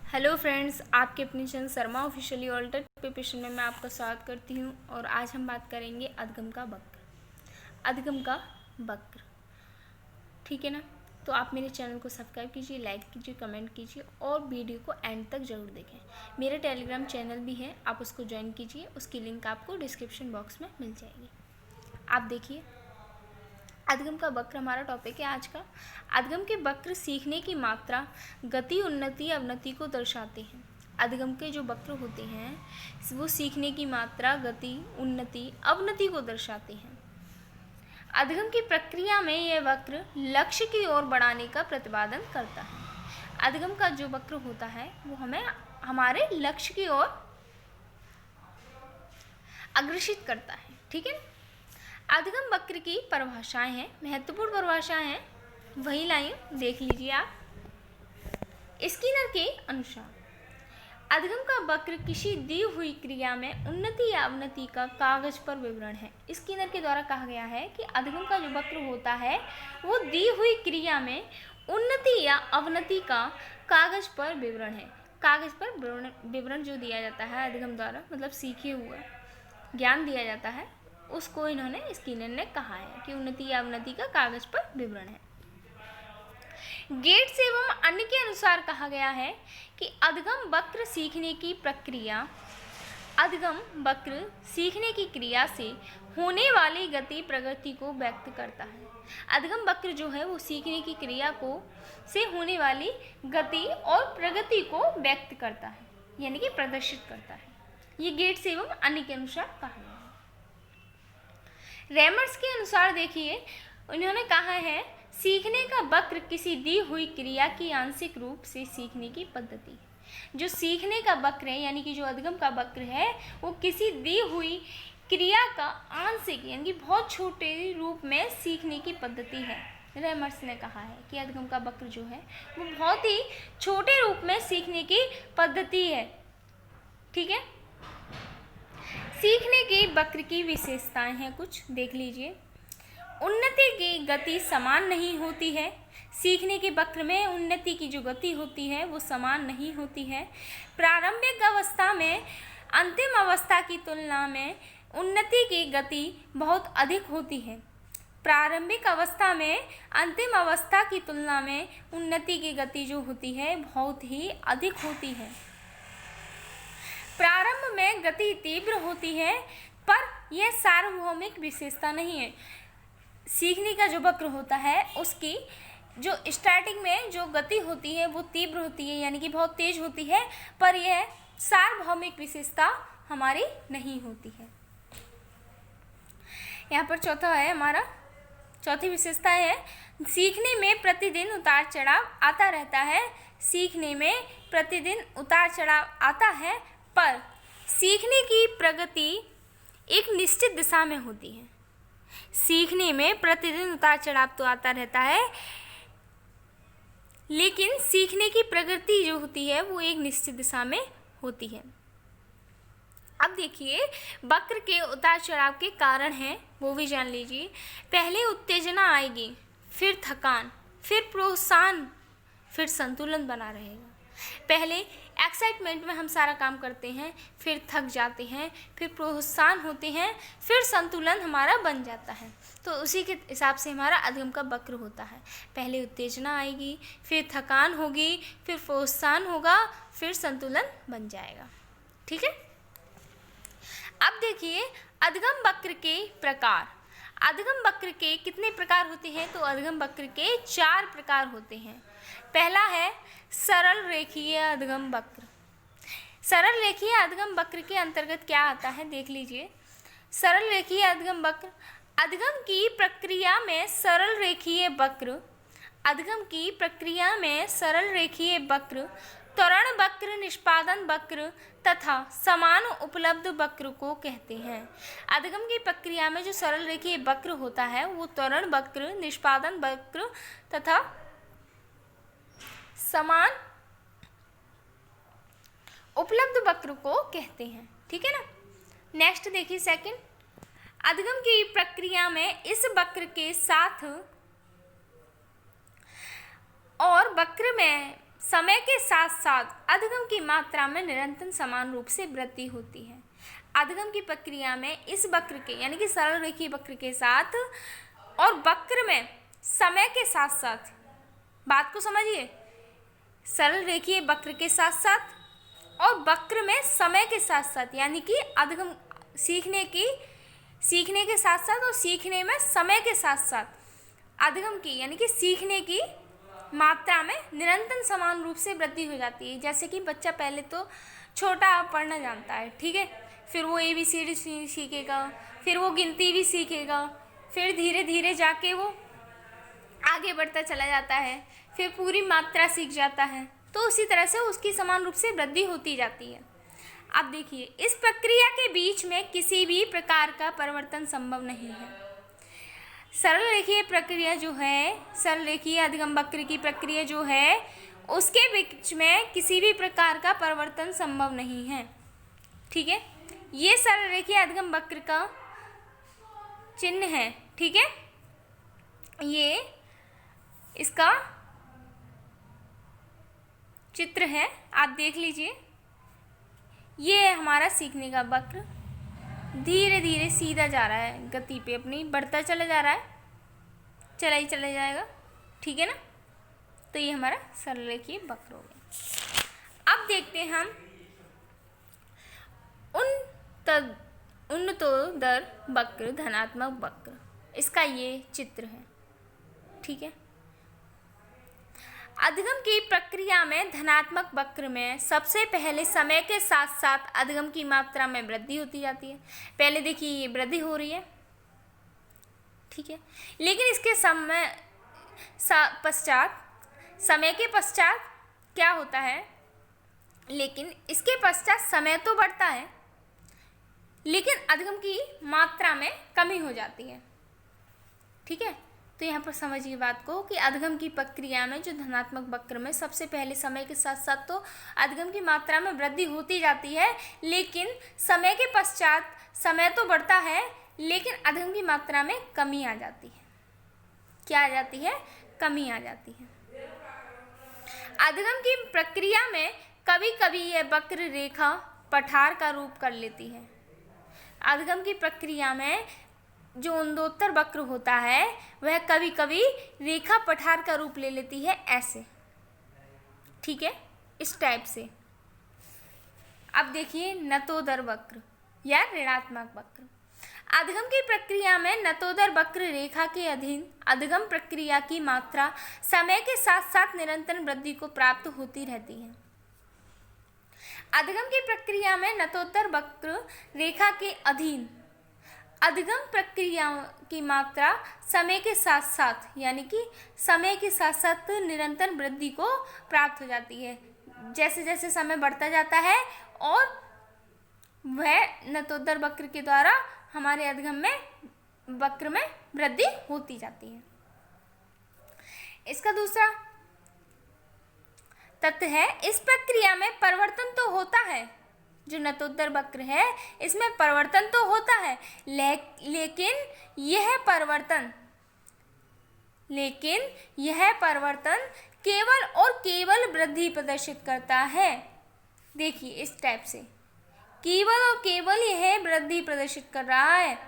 Hello friends, आपके अपने channel Sharma officially alter preparation में मैं आपका स्वागत करती हूँ। और आज हम बात करेंगे अधगम का वक्र। अधगम का वक्र, ठीक है ना। तो आप मेरे चैनल को सब्सक्राइब कीजिए, लाइक कीजिए, कमेंट कीजिए और वीडियो को एंड तक ज़रूर देखें। मेरा टेलीग्राम चैनल भी है, आप उसको ज्वाइन कीजिए, उसकी लिंक आपको डिस्क्रिप्शन बॉक्स में मिल जाएगी। आप देखिए, अधगम का वक्र हमारा टॉपिक है आज का। अधगम के वक्र सीखने की मात्रा, गति, उन्नति, अवनति को दर्शाते हैं। अधगम के जो वक्र होते हैं वो सीखने की मात्रा, गति, उन्नति, अवनति को दर्शाते हैं। अधगम की प्रक्रिया में यह वक्र लक्ष्य की ओर बढ़ाने का प्रतिपादन करता है। अधगम का जो वक्र होता है वो हमें हमारे लक्ष्य की ओर अग्रसित करता है, ठीक है। अधगम वक्र की परिभाषाएं हैं, महत्वपूर्ण परिभाषाएं हैं, वही लाइन देख लीजिए आप। स्किनर के अनुसार अधगम का वक्र किसी दी हुई क्रिया में उन्नति या अवनति का कागज पर विवरण है। स्किनर के द्वारा कहा गया है कि अधगम का जो वक्र होता है वो दी हुई क्रिया में उन्नति या अवनति का कागज पर विवरण है। कागज पर विवरण जो दिया जाता है अधगम द्वारा, मतलब सीखे हुआ ज्ञान दिया जाता है, उसको इन्होंने स्किनर ने कहा है कि उन्नति या अवनति का कागज पर विवरण है। गेट्स एवं अन्य के अनुसार कहा गया है कि अधगम वक्र सीखने की प्रक्रिया, अधगम वक्र सीखने की क्रिया से होने वाली गति, प्रगति को व्यक्त करता है। अधगम वक्र जो है वो सीखने की क्रिया को से होने वाली गति और प्रगति को व्यक्त करता है, यानी कि प्रदर्शित करता है। ये गेट्स एवं अन्य के अनुसार कहा गया है। रेमर्स के अनुसार देखिए, उन्होंने कहा है सीखने का वक्र किसी दी हुई क्रिया की आंशिक रूप से सीखने की पद्धति है। जो सीखने का वक्र है, यानी कि जो अधगम का वक्र है, वो किसी दी हुई क्रिया का आंशिक यानी कि बहुत छोटे रूप में सीखने की पद्धति है। रेमर्स ने कहा है कि अधगम का वक्र जो है वो बहुत ही छोटे रूप में सीखने की पद्धति है, ठीक है। सीखने के वक्र की विशेषताएं हैं, कुछ देख लीजिए। उन्नति की गति समान नहीं होती है। सीखने के वक्र में उन्नति की जो गति होती है वो समान नहीं होती है। प्रारंभिक अवस्था में अंतिम अवस्था की तुलना में उन्नति की गति बहुत अधिक होती है। प्रारंभिक अवस्था में अंतिम अवस्था की तुलना में उन्नति की गति जो होती है बहुत ही अधिक होती है। प्रारंभ में गति तीव्र होती है, पर यह सार्वभौमिक विशेषता नहीं है। सीखने का जो वक्र होता है उसकी जो स्टार्टिंग में जो गति होती है वो तीव्र होती है, यानी कि बहुत तेज होती है, पर यह सार्वभौमिक विशेषता हमारी नहीं होती है। यहाँ पर चौथा है हमारा, चौथी विशेषता है सीखने में प्रतिदिन उतार चढ़ाव आता रहता है। सीखने में प्रतिदिन उतार चढ़ाव आता है, पर सीखने की प्रगति एक निश्चित दिशा में होती है। सीखने में प्रतिदिन उतार चढ़ाव तो आता रहता है, लेकिन सीखने की प्रगति जो होती है वो एक निश्चित दिशा में होती है। अब देखिए, वक्र के उतार चढ़ाव के कारण हैं, वो भी जान लीजिए। पहले उत्तेजना आएगी, फिर थकान, फिर प्रोत्साहन, फिर संतुलन बना रहेगा। पहले एक्साइटमेंट में हम सारा काम करते हैं, फिर थक जाते हैं, फिर प्रोत्साहन होते हैं, फिर संतुलन हमारा बन जाता है। तो उसी के हिसाब से हमारा अधगम का वक्र होता है। पहले उत्तेजना आएगी, फिर थकान होगी, फिर प्रोत्साहन होगा, फिर संतुलन बन जाएगा, ठीक है। अब देखिए अधगम वक्र के प्रकार। अधगम वक्र के कितने प्रकार होते हैं? तो अधगम वक्र के 4 प्रकार होते हैं। पहला है सरल रेखीय अधगम वक्र। सरल रेखीय अधगम वक्र के अंतर्गत क्या आता है देख लीजिए। सरल रेखीय अधगम वक्र, अधगम की प्रक्रिया में सरल रेखीय वक्र, अधगम की प्रक्रिया में सरल रेखीय वक्र, त्वरण वक्र, निष्पादन वक्र तथा समान उपलब्ध वक्र को कहते हैं। अधगम की प्रक्रिया में जो सरल रेखीय वक्र होता है वो त्वरण वक्र, निष्पादन वक्र तथा समान उपलब्ध वक्र को कहते हैं, ठीक है ना। नेक्स्ट देखिए सेकंड, अधगम की प्रक्रिया में इस वक्र के साथ और वक्र में समय के साथ साथ अधिगम की मात्रा में निरंतर समान रूप से वृद्धि होती है। अधिगम की प्रक्रिया में इस वक्र के यानी कि सरल रेखीय वक्र के साथ और वक्र में समय के साथ साथ, बात को समझिए, सरल रेखीय वक्र के साथ साथ और वक्र में समय के साथ साथ, यानी कि अधिगम सीखने के साथ साथ और सीखने में समय के साथ साथ अधिगम की यानी कि सीखने की मात्रा में निरंतर समान रूप से वृद्धि हो जाती है। जैसे कि बच्चा पहले तो छोटा पढ़ना जानता है, ठीक है, फिर वो ABCD सीखेगा, फिर वो गिनती भी सीखेगा, फिर धीरे धीरे जाके वो आगे बढ़ता चला जाता है, फिर पूरी मात्रा सीख जाता है। तो उसी तरह से उसकी समान रूप से वृद्धि होती जाती है। अब देखिए, इस प्रक्रिया के बीच में किसी भी प्रकार का परिवर्तन संभव नहीं है। सरल रेखीय प्रक्रिया जो है, सरल रेखीय अधिगम वक्र की प्रक्रिया जो है, उसके बीच में किसी भी प्रकार का परिवर्तन संभव नहीं है। ठीक है, ये सरल रेखीय अधिगम वक्र का चिन्ह है। ठीक है, ये इसका चित्र है, आप देख लीजिए। ये है हमारा सीखने का वक्र, धीरे धीरे सीधा जा रहा है, गति पे अपनी बढ़ता चला जा रहा है, चला ही चला जाएगा। ठीक है ना, तो ये हमारा सरल रेखीय वक्र हो गया। अब देखते हैं हम उन्नतोत्तर वक्र, धनात्मक वक्र, इसका ये चित्र है। ठीक है, अधिगम की प्रक्रिया में धनात्मक वक्र में सबसे पहले समय के साथ साथ अधिगम की मात्रा में वृद्धि होती जाती है। पहले देखिए ये वृद्धि हो रही है, ठीक है, लेकिन इसके समय के पश्चात क्या होता है, लेकिन इसके पश्चात समय तो बढ़ता है, लेकिन अधिगम की मात्रा में कमी हो जाती है। ठीक है, तो यहाँ पर समझिए बात को कि अधिगम की प्रक्रिया में जो धनात्मक वक्र में सबसे पहले समय के साथ साथ तो अधिगम की मात्रा में वृद्धि होती जाती है, लेकिन समय के पश्चात समय तो बढ़ता है, लेकिन अधिगम की मात्रा में कमी आ जाती है। क्या आ जाती है? कमी आ जाती है। अधिगम की प्रक्रिया में कभी कभी यह वक्र रेखा पठार का रूप कर लेती है। अधिगम की प्रक्रिया में जो उन्नतोत्तर वक्र होता है वह कभी कभी रेखा पठार का रूप ले लेती है, ऐसे। ठीक है, इस टाइप से। अब देखिए नतोदर वक्र या ऋणात्मक वक्र। अधिगम की प्रक्रिया में नतोदर वक्र रेखा के अधीन अधिगम प्रक्रिया की मात्रा समय के साथ साथ निरंतर वृद्धि को प्राप्त होती रहती है। अधिगम की प्रक्रिया में नतोदर वक्र रेखा के अधीन अधिगम प्रक्रिया की मात्रा समय के साथ साथ यानी कि समय के साथ साथ निरंतर वृद्धि को प्राप्त हो जाती है। जैसे जैसे समय बढ़ता जाता है और वह नतोदर वक्र के द्वारा हमारे अधिगम में वक्र में वृद्धि होती जाती है। इसका दूसरा तथ्य है, इस प्रक्रिया में परिवर्तन तो होता है, जो नतोदर वक्र है इसमें परिवर्तन तो होता है, लेकिन यह परिवर्तन केवल और केवल वृद्धि प्रदर्शित करता है। देखिए इस टाइप से, केवल और केवल यह वृद्धि प्रदर्शित कर रहा है,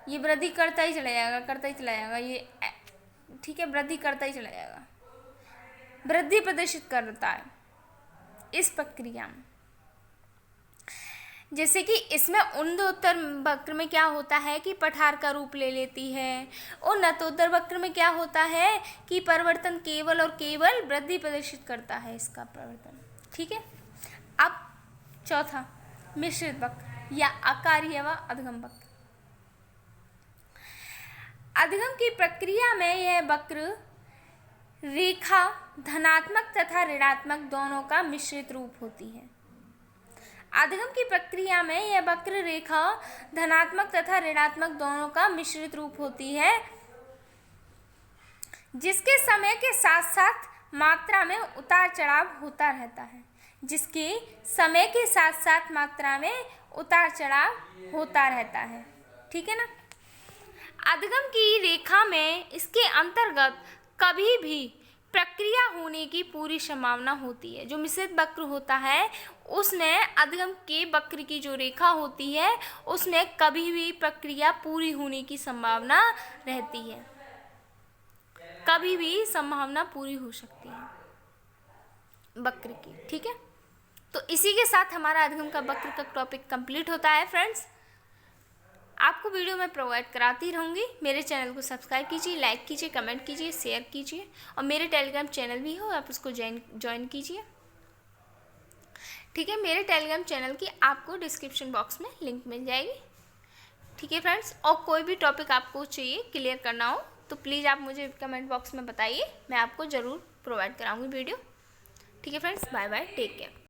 ये वृद्धि करता ही चला जाएगा, ये ठीक है, वृद्धि करता ही चला जाएगा, वृद्धि प्रदर्शित करता है इस प्रक्रिया में। जैसे कि इसमें उन्नतोत्तर वक्र में क्या होता है कि पठार का रूप ले लेती है, और नतोदर वक्र में क्या होता है कि परिवर्तन केवल और केवल वृद्धि प्रदर्शित करता है, इसका परिवर्तन। ठीक है, अब चौथा मिश्रित वक्र या आकारीय व अधिगम वक्र। अधिगम की प्रक्रिया में यह वक्र रेखा धनात्मक तथा ऋणात्मक दोनों का मिश्रित रूप होती है। अधिगम की प्रक्रिया में यह वक्र रेखा धनात्मक तथा ऋणात्मक दोनों का मिश्रित रूप होती है, जिसके समय के साथ साथ मात्रा में उतार चढ़ाव होता रहता है। जिसके समय के साथ साथ मात्रा में उतार चढ़ाव होता रहता है। ठीक है ना, अधिगम की रेखा में इसके अंतर्गत कभी भी प्रक्रिया होने की पूरी संभावना होती है। जो मिश्रित वक्र होता है उसमें अधगम के वक्र की जो रेखा होती है उसमें कभी भी प्रक्रिया पूरी होने की संभावना रहती है, कभी भी संभावना पूरी हो सकती है वक्र की। ठीक है, तो इसी के साथ हमारा अधगम का वक्र का टॉपिक कंप्लीट होता है। फ्रेंड्स, आपको वीडियो मैं प्रोवाइड कराती रहूँगी। मेरे चैनल को सब्सक्राइब कीजिए, लाइक कीजिए, कमेंट कीजिए, शेयर कीजिए, और मेरे टेलीग्राम चैनल भी हो, आप उसको ज्वाइन कीजिए। ठीक है, मेरे टेलीग्राम चैनल की आपको डिस्क्रिप्शन बॉक्स में लिंक मिल जाएगी। ठीक है फ्रेंड्स, और कोई भी टॉपिक आपको चाहिए क्लियर करना हो तो प्लीज़ आप मुझे कमेंट बॉक्स में बताइए, मैं आपको ज़रूर प्रोवाइड कराऊँगी वीडियो। ठीक है friends, bye bye, take care.